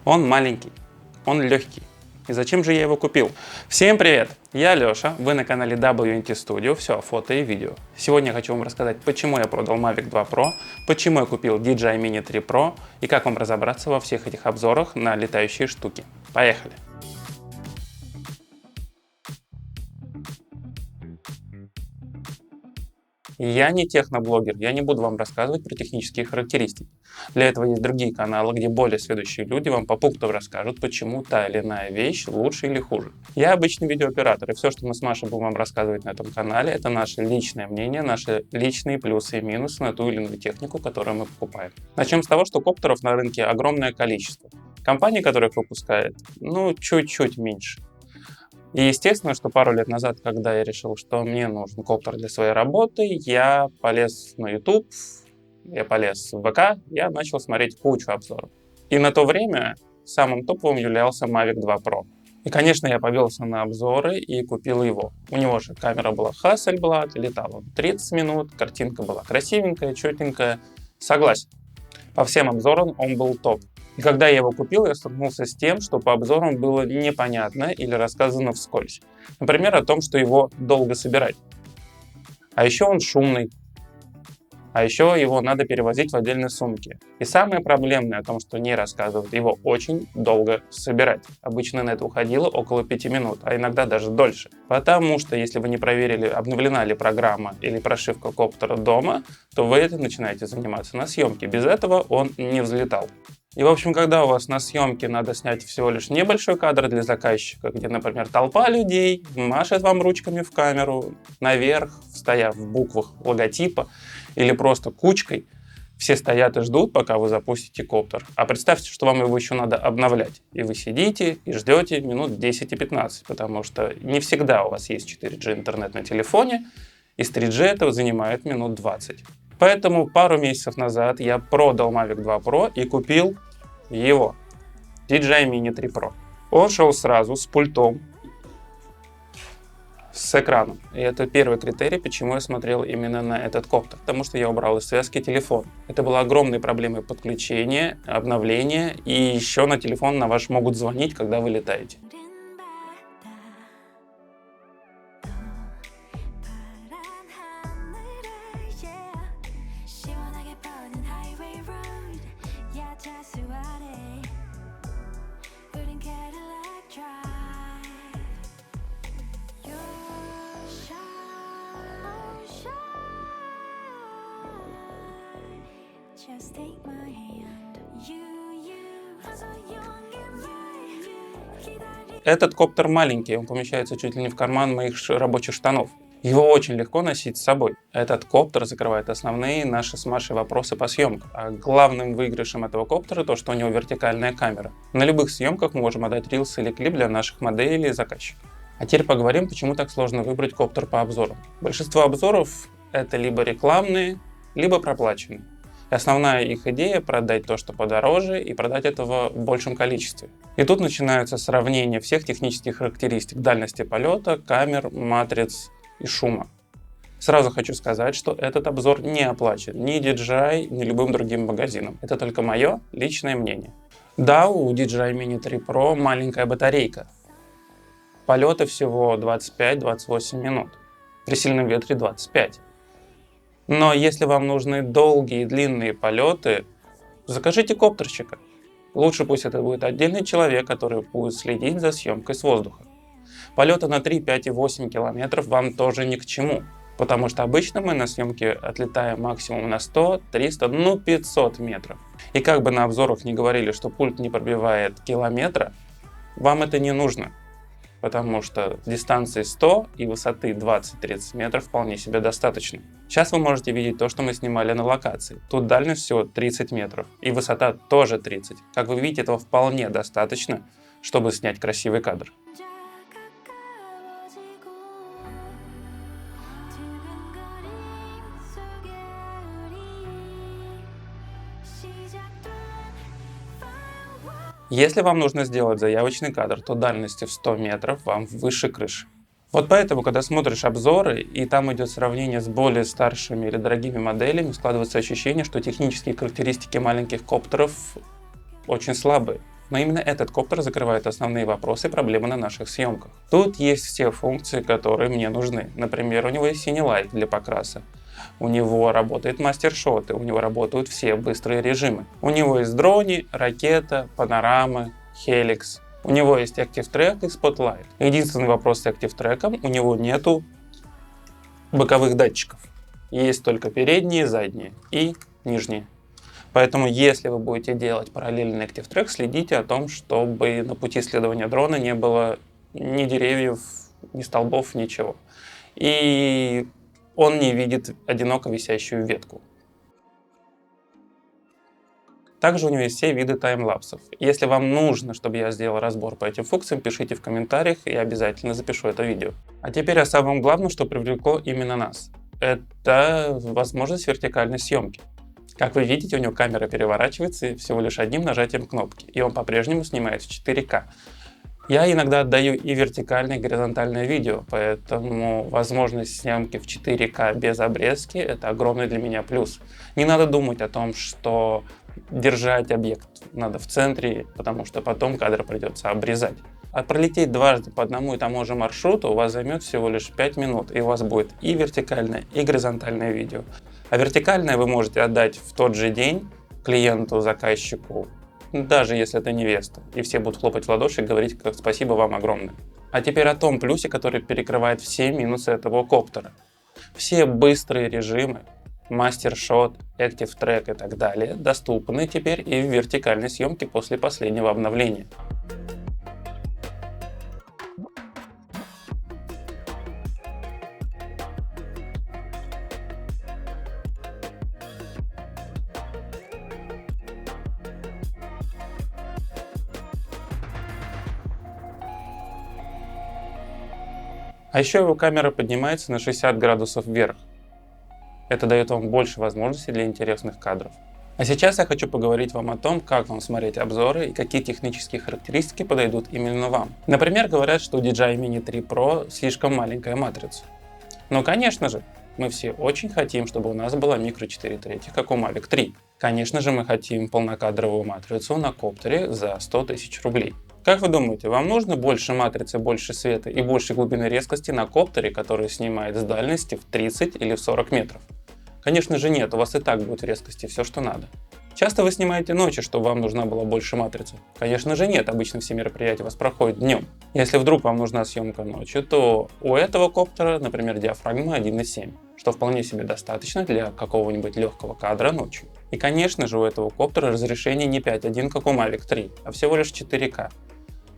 Он маленький, он легкий. И зачем же я его купил? Всем привет! Я Леша, вы на канале WNT Studio, все о фото и видео. Сегодня я хочу вам рассказать, почему я продал Mavic 2 Pro, почему я купил DJI Mini 3 Pro и как вам разобраться во всех этих обзорах на летающие штуки. Поехали! Я не техноблогер, я не буду вам рассказывать про технические характеристики. Для этого есть другие каналы, где более сведущие люди вам по пунктам расскажут, почему та или иная вещь лучше или хуже. Я обычный видеооператор, и все, что мы с Машей будем вам рассказывать на этом канале, это наше личное мнение, наши личные плюсы и минусы на ту или иную технику, которую мы покупаем. Начнем с того, что коптеров на рынке огромное количество. Компаний, которые их выпускают, чуть-чуть меньше. И естественно, что пару лет назад, когда я решил, что мне нужен коптер для своей работы, я полез на YouTube, я полез в ВК, я начал смотреть кучу обзоров. И на то время самым топовым являлся Mavic 2 Pro. И, конечно, я повелся на обзоры и купил его. У него же камера была Hasselblad, летал он 30 минут, картинка была красивенькая, четенькая. Согласен, по всем обзорам он был топ. И когда я его купил, я столкнулся с тем, что по обзорам было непонятно или рассказано вскользь. Например, о том, что его долго собирать. А еще он шумный. А еще его надо перевозить в отдельной сумке. И самое проблемное о том, что не рассказывают, его очень долго собирать. Обычно на это уходило около 5 минут, а иногда даже дольше. Потому что если вы не проверили, обновлена ли программа или прошивка коптера дома, то вы этим начинаете заниматься на съемке. Без этого он не взлетал. И, в общем, когда у вас на съемке надо снять всего лишь небольшой кадр для заказчика, где, например, толпа людей машет вам ручками в камеру, наверх, стоя в буквах логотипа, или просто кучкой, все стоят и ждут, пока вы запустите коптер. А представьте, что вам его еще надо обновлять. И вы сидите и ждете минут 10 и 15, потому что не всегда у вас есть 4G интернет на телефоне, и с 3G это занимает минут 20. Поэтому пару месяцев назад я продал Mavic 2 Pro и купил его, DJI Mini 3 Pro. Он шел сразу с пультом, с экраном. И это первый критерий, почему я смотрел именно на этот коптер. Потому что я убрал из связки телефон. Это была огромной проблемой подключения, обновления. И еще на телефон на ваш могут звонить, когда вы летаете. Этот коптер маленький, он помещается чуть ли не в карман моих рабочих штанов. Его очень легко носить с собой. Этот коптер закрывает основные наши с Машей вопросы по съемкам. А главным выигрышем этого коптера то, что у него вертикальная камера. На любых съемках мы можем отдать рилс или клип для наших моделей и заказчиков. А теперь поговорим, почему так сложно выбрать коптер по обзорам. Большинство обзоров это либо рекламные, либо проплаченные. И основная их идея — продать то, что подороже, и продать этого в большем количестве. И тут начинается сравнение всех технических характеристик: дальности полета, камер, матриц и шума. Сразу хочу сказать, что этот обзор не оплачен ни DJI, ни любым другим магазином. Это только мое личное мнение. Да, у DJI Mini 3 Pro маленькая батарейка. Полеты всего 25-28 минут. При сильном ветре 25. Но если вам нужны долгие и длинные полеты, закажите коптерщика. Лучше пусть это будет отдельный человек, который будет следить за съемкой с воздуха. Полеты на 3, 5 и 8 километров вам тоже ни к чему, потому что обычно мы на съемке отлетаем максимум на 100, 300, 500 метров. И как бы на обзорах не говорили, что пульт не пробивает километра, вам это не нужно. Потому что дистанции 100 и высоты 20-30 метров вполне себе достаточно. Сейчас вы можете видеть то, что мы снимали на локации. Тут дальность всего 30 метров и высота тоже 30. Как вы видите, этого вполне достаточно, чтобы снять красивый кадр. Если вам нужно сделать заявочный кадр, то дальности в 100 метров вам выше крыши. Вот поэтому, когда смотришь обзоры, и там идет сравнение с более старшими или дорогими моделями, складывается ощущение, что технические характеристики маленьких коптеров очень слабые. Но именно этот коптер закрывает основные вопросы и проблемы на наших съемках. Тут есть все функции, которые мне нужны. Например, у него есть Cinelight для покраса. У него работает мастер-шоты, у него работают все быстрые режимы. У него есть дрони, ракета, панорамы, хеликс. У него есть Active Track и Spotlight. Единственный вопрос с Active Track, у него нету боковых датчиков. Есть только передние, задние и нижние. Поэтому, если вы будете делать параллельный Active Track, следите о том, чтобы на пути следования дрона не было ни деревьев, ни столбов, ничего. И он не видит одиноко висящую ветку. Также у него есть все виды таймлапсов. Если вам нужно, чтобы я сделал разбор по этим функциям, пишите в комментариях, и я обязательно запишу это видео. А теперь о самом главном, что привлекло именно нас. Это возможность вертикальной съемки. Как вы видите, у него камера переворачивается всего лишь одним нажатием кнопки, и он по-прежнему снимает в 4К. Я иногда отдаю и вертикальное, и горизонтальное видео, поэтому возможность съемки в 4К без обрезки – это огромный для меня плюс. Не надо думать о том, что держать объект надо в центре, потому что потом кадр придется обрезать. А пролететь дважды по одному и тому же маршруту у вас займет всего лишь 5 минут, и у вас будет и вертикальное, и горизонтальное видео. А вертикальное вы можете отдать в тот же день клиенту, заказчику, даже если это невеста, и все будут хлопать в ладоши и говорить, как спасибо вам огромное. А теперь о том плюсе, который перекрывает все минусы этого коптера. Все быстрые режимы, мастер-шот, Active Track и так далее доступны теперь и в вертикальной съемке после последнего обновления. А еще его камера поднимается на 60 градусов вверх. Это дает вам больше возможностей для интересных кадров. А сейчас я хочу поговорить вам о том, как вам смотреть обзоры и какие технические характеристики подойдут именно вам. Например, говорят, что у DJI Mini 3 Pro слишком маленькая матрица. Но, конечно же, мы все очень хотим, чтобы у нас была микро 4/3, как у Mavic 3. Конечно же, мы хотим полнокадровую матрицу на коптере за 100 тысяч рублей. Как вы думаете, вам нужно больше матрицы, больше света и больше глубины резкости на коптере, который снимает с дальности в 30 или в 40 метров? Конечно же нет, у вас и так будет в резкости все, что надо. Часто вы снимаете ночью, чтобы вам нужна была больше матрицы? Конечно же нет, обычно все мероприятия у вас проходят днем. Если вдруг вам нужна съемка ночью, то у этого коптера, например, диафрагма 1.7, что вполне себе достаточно для какого-нибудь легкого кадра ночью. И конечно же у этого коптера разрешение не 5.1, как у Mavic 3, а всего лишь 4К.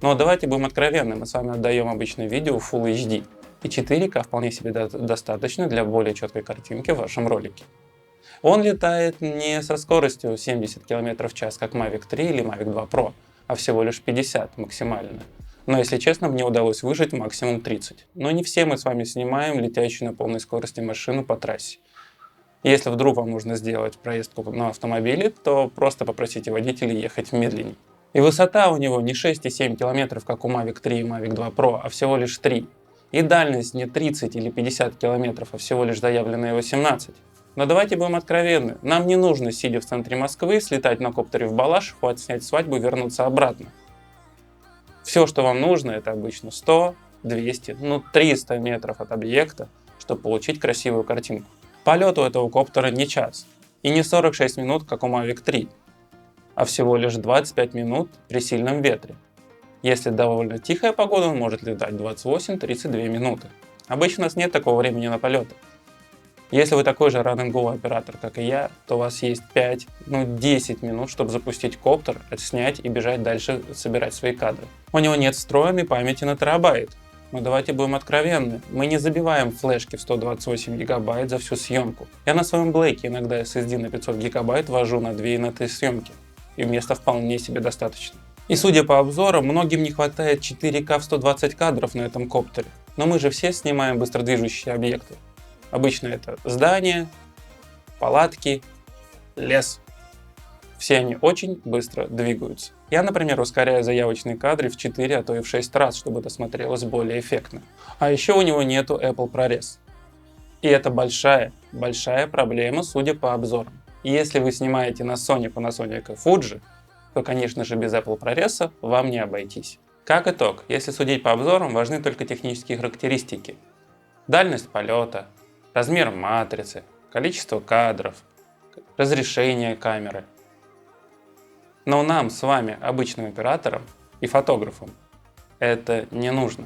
Но давайте будем откровенны, мы с вами отдаем обычное видео в Full HD, и 4К вполне себе достаточно для более четкой картинки в вашем ролике. Он летает не со скоростью 70 км в час, как Mavic 3 или Mavic 2 Pro, а всего лишь 50 максимально. Но если честно, мне удалось выжить максимум 30. Но не все мы с вами снимаем летящую на полной скорости машину по трассе. Если вдруг вам нужно сделать проездку на автомобиле, то просто попросите водителя ехать медленнее. И высота у него не 6,7 км, как у Mavic 3 и Mavic 2 Pro, а всего лишь 3. И дальность не 30 или 50 км, а всего лишь заявленные 18. Но давайте будем откровенны, нам не нужно, сидя в центре Москвы, слетать на коптере в Балашиху, отснять свадьбу и вернуться обратно. Все, что вам нужно, это обычно 100, 200, 300 метров от объекта, чтобы получить красивую картинку. Полет у этого коптера не час и не 46 минут, как у Mavic 3, а всего лишь 25 минут при сильном ветре. Если довольно тихая погода, он может летать 28-32 минуты. Обычно у нас нет такого времени на полеты. Если вы такой же run and go оператор, как и я, то у вас есть 5-10 минут, чтобы запустить коптер, отснять и бежать дальше собирать свои кадры. У него нет встроенной памяти на терабайт. Но давайте будем откровенны, мы не забиваем флешки в 128 гигабайт за всю съемку. Я на своем Блейке иногда SSD на 500 гигабайт вожу на 2 и на 3 съемки. И места вполне себе достаточно. И судя по обзорам, многим не хватает 4К в 120 кадров на этом коптере. Но мы же все снимаем быстродвижущие объекты. Обычно это здания, палатки, лес. Все они очень быстро двигаются. Я, например, ускоряю заявочные кадры в 4, а то и в 6 раз, чтобы это смотрелось более эффектно. А еще у него нету Apple ProRes. И это большая проблема, судя по обзорам. И если вы снимаете на Sony, Panasonic и Fuji, то, конечно же, без Apple ProRes вам не обойтись. Как итог, если судить по обзорам, важны только технические характеристики. Дальность полета, размер матрицы, количество кадров, разрешение камеры. Но нам с вами, обычным операторам и фотографам, это не нужно.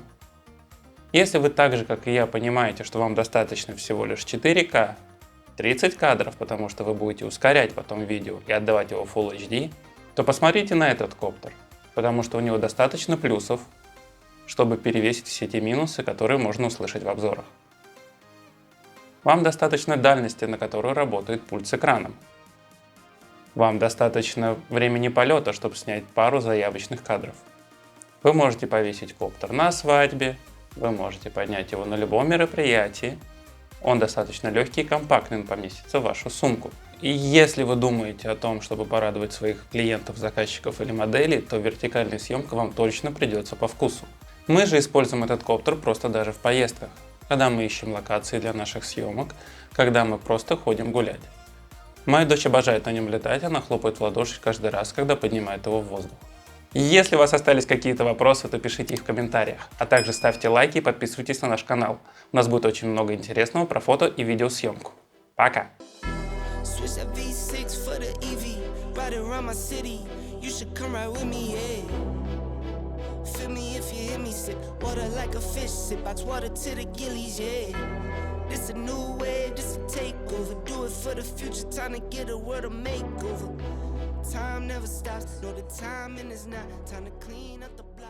Если вы так же, как и я, понимаете, что вам достаточно всего лишь 4К, 30 кадров, потому что вы будете ускорять потом видео и отдавать его в Full HD, то посмотрите на этот коптер, потому что у него достаточно плюсов, чтобы перевесить все те минусы, которые можно услышать в обзорах. Вам достаточно дальности, на которую работает пульт с экраном. Вам достаточно времени полета, чтобы снять пару заявочных кадров. Вы можете повесить коптер на свадьбе, вы можете поднять его на любом мероприятии. Он достаточно легкий и компактный, он поместится в вашу сумку. И если вы думаете о том, чтобы порадовать своих клиентов, заказчиков или моделей, то вертикальная съемка вам точно придется по вкусу. Мы же используем этот коптер просто даже в поездках, когда мы ищем локации для наших съемок, когда мы просто ходим гулять. Моя дочь обожает на нем летать, она хлопает в ладоши каждый раз, когда поднимает его в воздух. Если у вас остались какие-то вопросы, то пишите их в комментариях, а также ставьте лайки и подписывайтесь на наш канал. У нас будет очень много интересного про фото и видеосъемку. Пока! This a new wave, this a takeover. Do it for the future, time to get a world a makeover. Time never stops, no the timing is not. Time to clean up the block.